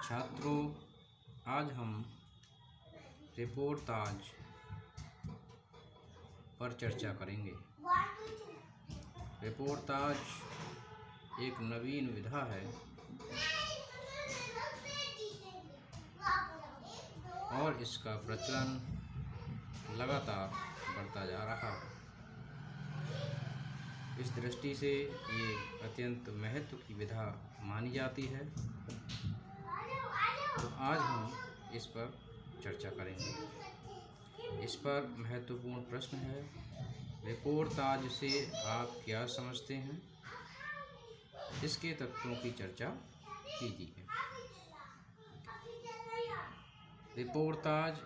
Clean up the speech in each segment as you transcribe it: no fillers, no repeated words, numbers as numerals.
छात्रों, आज हम रिपोर्टाज पर चर्चा करेंगे। रिपोर्टाज एक नवीन विधा है और इसका प्रचलन लगातार बढ़ता जा रहा है। इस दृष्टि से ये अत्यंत महत्व की विधा मानी जाती है। तो आज हम इस पर चर्चा करेंगे। इस पर महत्वपूर्ण प्रश्न है, रिपोर्टाज से आप क्या समझते हैं? इसके तत्वों की चर्चा कीजिए। रिपोर्टाज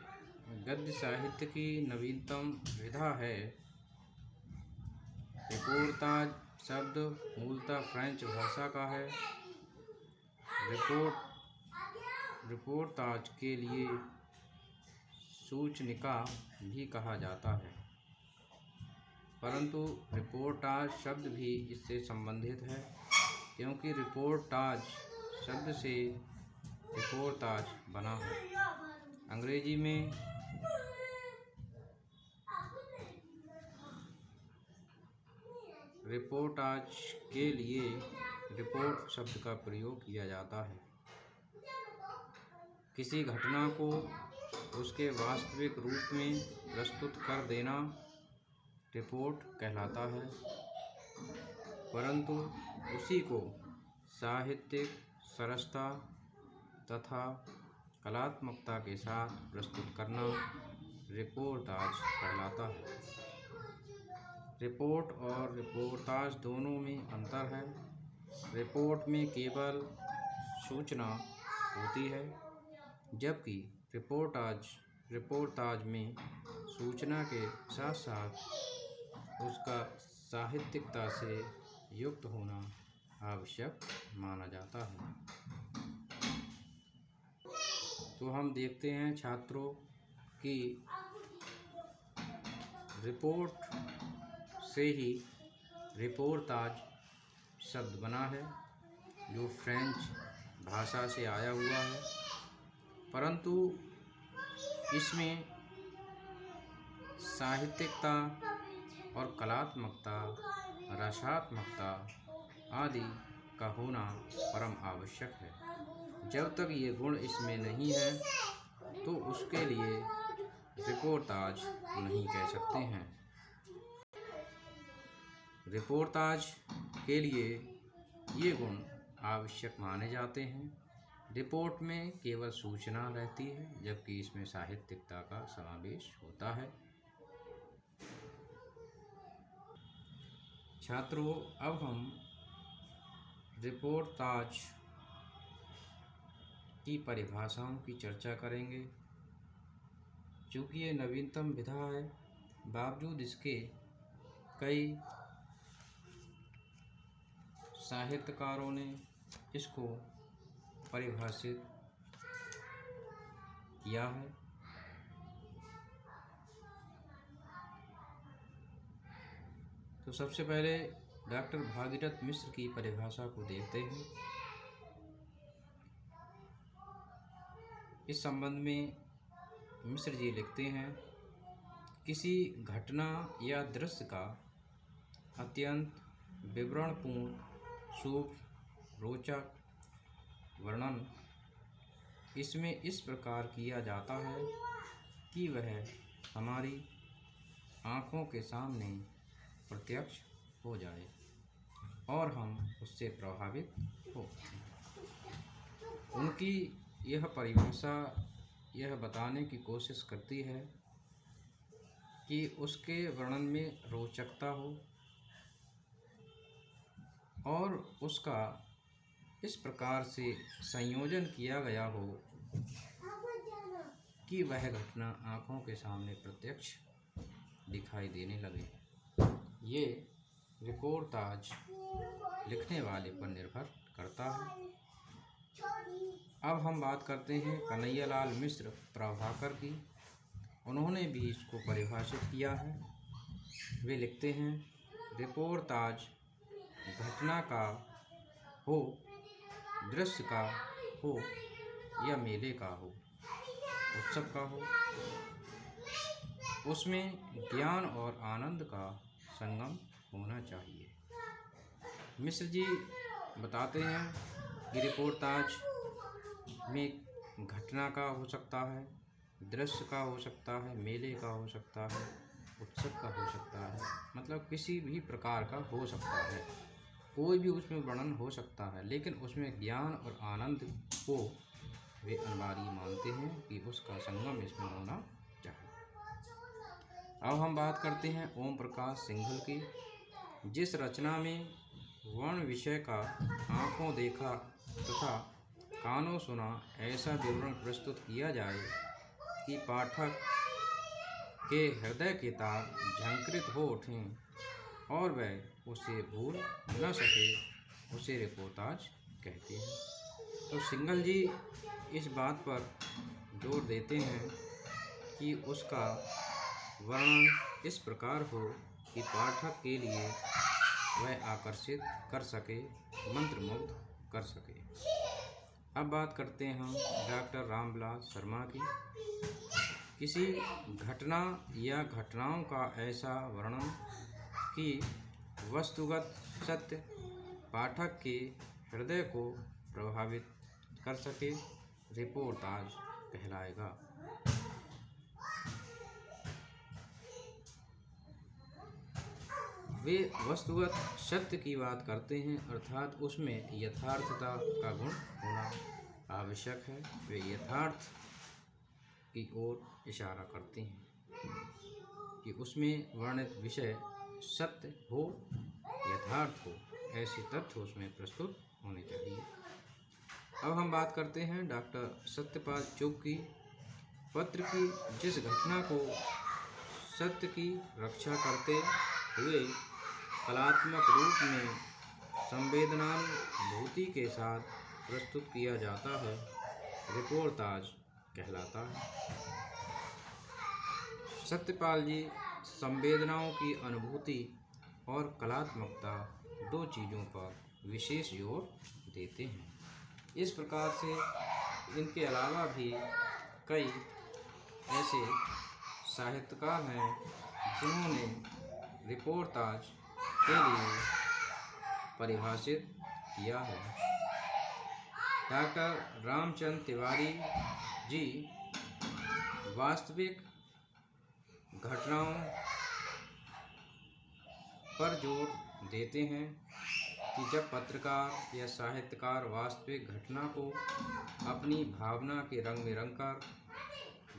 गद्य साहित्य की नवीनतम विधा है। रिपोर्टाज शब्द मूलतः फ्रेंच भाषा का है। रिपोर्टाज के लिए सूचनिका भी कहा जाता है, परंतु रिपोर्टाज शब्द भी इससे संबंधित है, क्योंकि रिपोर्टाज शब्द से रिपोर्टाज बना है। अंग्रेजी में रिपोर्टाज के लिए रिपोर्ट शब्द का प्रयोग किया जाता है। किसी घटना को उसके वास्तविक रूप में प्रस्तुत कर देना रिपोर्ट कहलाता है, परंतु उसी को साहित्यिक सरसता तथा कलात्मकता के साथ प्रस्तुत करना रिपोर्टाज कहलाता है। रिपोर्ट और रिपोर्टाज दोनों में अंतर है। रिपोर्ट में केवल सूचना होती है, जबकि रिपोर्टाज में सूचना के साथ साथ उसका साहित्यिकता से युक्त होना आवश्यक माना जाता है। तो हम देखते हैं छात्रों कि रिपोर्ट से ही रिपोर्टाज शब्द बना है, जो फ्रेंच भाषा से आया हुआ है, परंतु इसमें साहित्यिकता और कलात्मकता, रसात्मकता आदि का होना परम आवश्यक है। जब तक ये गुण इसमें नहीं है तो उसके लिए रिपोर्टाज नहीं कह सकते हैं। रिपोर्टाज के लिए ये गुण आवश्यक माने जाते हैं। रिपोर्ट में केवल सूचना रहती है, जबकि इसमें साहित्यिकता का समावेश होता है। छात्रों, अब हम रिपोर्टाज की परिभाषाओं की चर्चा करेंगे। चूँकि ये नवीनतम विधा है, बावजूद इसके कई साहित्यकारों ने इसको परिभाषित किया है। तो सबसे पहले डॉक्टर भागीरथ मिश्र की परिभाषा को देखते हैं। इस संबंध में मिश्र जी लिखते हैं, किसी घटना या दृश्य का अत्यंत विवरणपूर्ण, सूक्ष्म, रोचक वर्णन इसमें इस प्रकार किया जाता है कि वह हमारी आँखों के सामने प्रत्यक्ष हो जाए और हम उससे प्रभावित हो। उनकी यह परिभाषा यह बताने की कोशिश करती है कि उसके वर्णन में रोचकता हो और उसका इस प्रकार से संयोजन किया गया हो कि वह घटना आँखों के सामने प्रत्यक्ष दिखाई देने लगे। ये रिपोर्टाज लिखने वाले पर निर्भर करता है। अब हम बात करते हैं कन्हैयालाल मिश्र प्रभाकर की। उन्होंने भी इसको परिभाषित किया है। वे लिखते हैं, रिपोर्टाज घटना का हो, दृश्य का हो या मेले का हो, उत्सव का हो, उसमें ज्ञान और आनंद का संगम होना चाहिए। मिश्र जी बताते हैं कि रिपोर्टाज में घटना का हो सकता है, दृश्य का हो सकता है, मेले का हो सकता है, उत्सव का हो सकता है, मतलब किसी भी प्रकार का हो सकता है, कोई भी उसमें वर्णन हो सकता है, लेकिन उसमें ज्ञान और आनंद को वे अनिवार्य मानते हैं कि उसका संगम इसमें होना चाहिए। अब हम बात करते हैं ओम प्रकाश सिंघल की। जिस रचना में वर्ण विषय का आँखों देखा तथा कानों सुना ऐसा विवरण प्रस्तुत किया जाए कि पाठक के हृदय के तार झंकृत हो उठें और वह उसे भूल न सके, उसे रिपोर्टाज कहते हैं। तो सिंघल जी इस बात पर जोर देते हैं कि उसका वर्णन इस प्रकार हो कि पाठक के लिए वह आकर्षित कर सके, मंत्रमुग्ध कर सके। अब बात करते हैं हम डॉक्टर रामविलास शर्मा की। किसी घटना या घटनाओं का ऐसा वर्णन कि वस्तुगत सत्य पाठक के हृदय को प्रभावित कर सके, रिपोर्टाज कहलाएगा। वे वस्तुगत सत्य की बात करते हैं, अर्थात उसमें यथार्थता का गुण होना आवश्यक है। वे यथार्थ की ओर इशारा करते हैं कि उसमें वर्णित विषय सत्य हो, यथार्थ हो, ऐसे तथ्य उसमें प्रस्तुत होने चाहिए। अब हम बात करते हैं डॉक्टर सत्यपाल चुग की। पत्र की जिस घटना को सत्य की रक्षा करते हुए कलात्मक रूप में संवेदनानुभूति के साथ प्रस्तुत किया जाता है, रिपोर्टाज कहलाता है। सत्यपाल जी संवेदनाओं की अनुभूति और कलात्मकता दो चीज़ों पर विशेष जोर देते हैं। इस प्रकार से इनके अलावा भी कई ऐसे साहित्यकार हैं जिन्होंने रिपोर्टाज के लिए परिभाषित किया है। डॉक्टर रामचंद्र तिवारी जी वास्तविक घटनाओं पर जोर देते हैं कि जब पत्रकार या साहित्यकार वास्तविक घटना को अपनी भावना के रंग में रंगकर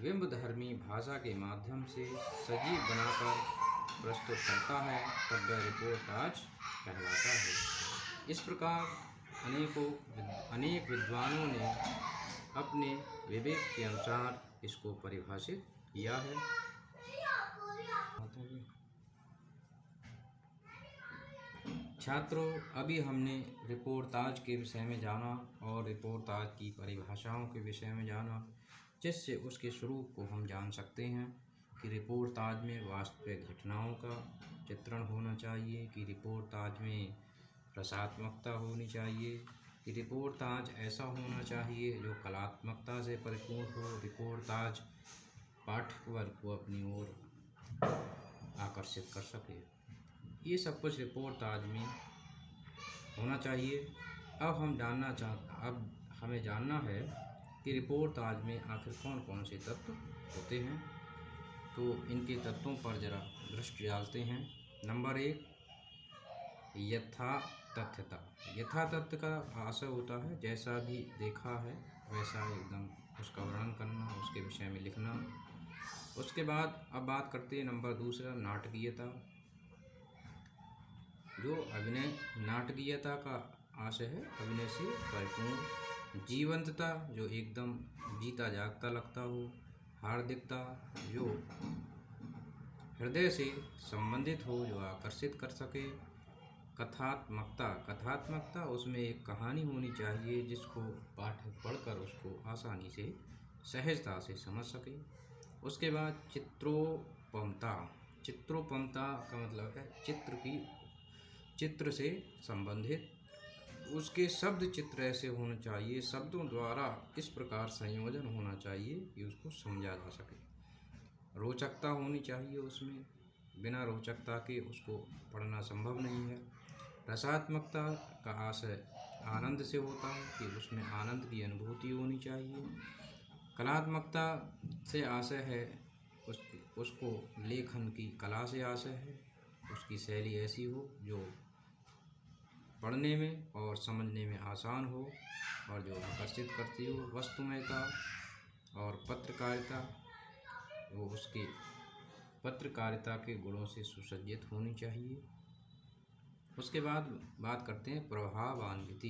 बिंबधर्मी भाषा के माध्यम से सजीव बनाकर प्रस्तुत करता है, तब वह रिपोर्टाज कहलाता है। इस प्रकार अनेक विद्वानों ने अपने विवेक के अनुसार इसको परिभाषित किया है। छात्रों, अभी हमने रिपोर्टाज के विषय में जाना और रिपोर्टाज की परिभाषाओं के विषय में जाना, जिससे उसके स्वरूप को हम जान सकते हैं कि रिपोर्टाज में वास्तविक घटनाओं का चित्रण होना चाहिए, कि रिपोर्टाज में रसात्मकता होनी चाहिए, कि रिपोर्टाज ऐसा होना चाहिए जो कलात्मकता से परिपूर्ण हो, रिपोर्टाज पाठक वर्ग को अपनी ओर आकर्षित कर सके। ये सब कुछ रिपोर्टाज में होना चाहिए। अब हमें जानना है कि रिपोर्टाज में आखिर कौन कौन से तत्व होते हैं। तो इनके तत्वों पर जरा दृष्टि डालते हैं। नंबर 1, यथातथ्यता। यथातथ्य का आशय होता है जैसा भी देखा है वैसा एकदम उसका वर्णन करना, उसके विषय में लिखना। उसके बाद अब बात करते हैं नंबर 2, नाटकीयता। जो अभिनय नाटकीयता का आशय है, अभिनय से परिपूर्ण। जीवंतता, जो एकदम जीता जागता लगता हो। हार्दिकता, जो हृदय से संबंधित हो, जो आकर्षित कर सके। कथात्मकता, उसमें एक कहानी होनी चाहिए जिसको पाठक पढ़कर उसको आसानी से सहजता से समझ सके। उसके बाद चित्रोपमता का मतलब है चित्र से संबंधित उसके शब्द चित्र ऐसे होने चाहिए, शब्दों द्वारा इस प्रकार संयोजन होना चाहिए कि उसको समझा जा सके। रोचकता होनी चाहिए उसमें, बिना रोचकता के उसको पढ़ना संभव नहीं है। रसात्मकता का आशय आनंद से होता है कि उसमें आनंद की अनुभूति होनी चाहिए। कलात्मकता से आशय है उसको लेखन की कला से आशय है, उसकी शैली ऐसी हो जो पढ़ने में और समझने में आसान हो और जो आकर्षित करती हो। वस्तुमयता और पत्रकारिता, वो उसके पत्रकारिता के गुणों से सुसज्जित होनी चाहिए। उसके बाद बात करते हैं प्रभावान्विति।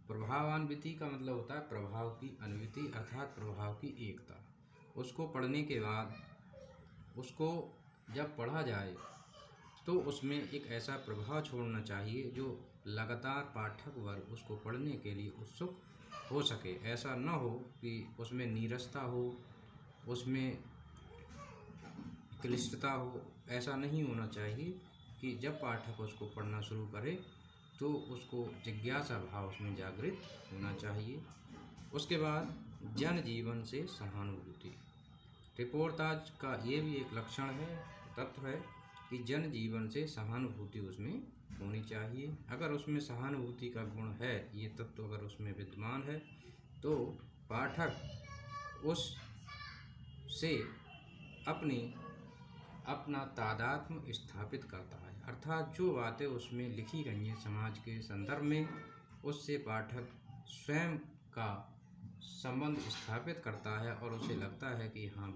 प्रभावान्विति का मतलब होता है प्रभाव की अन्विति अर्थात प्रभाव की एकता। उसको पढ़ने के बाद उसको जब पढ़ा जाए तो उसमें एक ऐसा प्रभाव छोड़ना चाहिए जो लगातार पाठक वर्ग उसको पढ़ने के लिए उत्सुक हो सके। ऐसा न हो कि उसमें नीरसता हो, उसमें क्लिष्टता हो। ऐसा नहीं होना चाहिए कि जब पाठक उसको पढ़ना शुरू करे तो उसको जिज्ञासा भाव उसमें जागृत होना चाहिए। उसके बाद जनजीवन से सहानुभूति। रिपोर्टाज का ये भी एक लक्षण है, तत्व है कि जनजीवन से सहानुभूति उसमें होनी चाहिए। अगर उसमें सहानुभूति का गुण है, ये तत्व अगर उसमें विद्यमान है, तो पाठक उससे अपना तादात्म्य स्थापित करता है। अर्थात जो बातें उसमें लिखी गई हैं समाज के संदर्भ में, उससे पाठक स्वयं का संबंध स्थापित करता है और उसे लगता है कि हाँ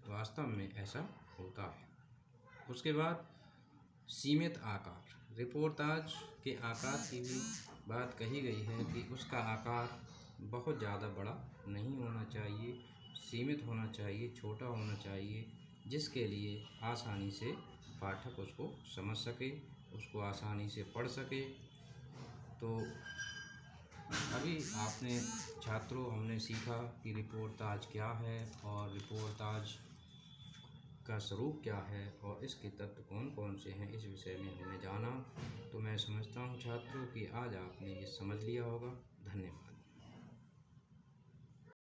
वास्तव में ऐसा होता है। उसके बाद सीमित आकार। रिपोर्टाज के आकार की भी बात कही गई है कि उसका आकार बहुत ज़्यादा बड़ा नहीं होना चाहिए, सीमित होना चाहिए, छोटा होना चाहिए, जिसके लिए आसानी से पाठक उसको समझ सके, उसको आसानी से पढ़ सके। तो अभी आपने छात्रों हमने सीखा कि रिपोर्टाज क्या है और रिपोर्टाज का स्वरूप क्या है और इसके तत्व कौन कौन से हैं, इस विषय में हमने जाना। तो मैं समझता हूँ छात्रों कि आज आपने ये समझ लिया होगा। धन्यवाद।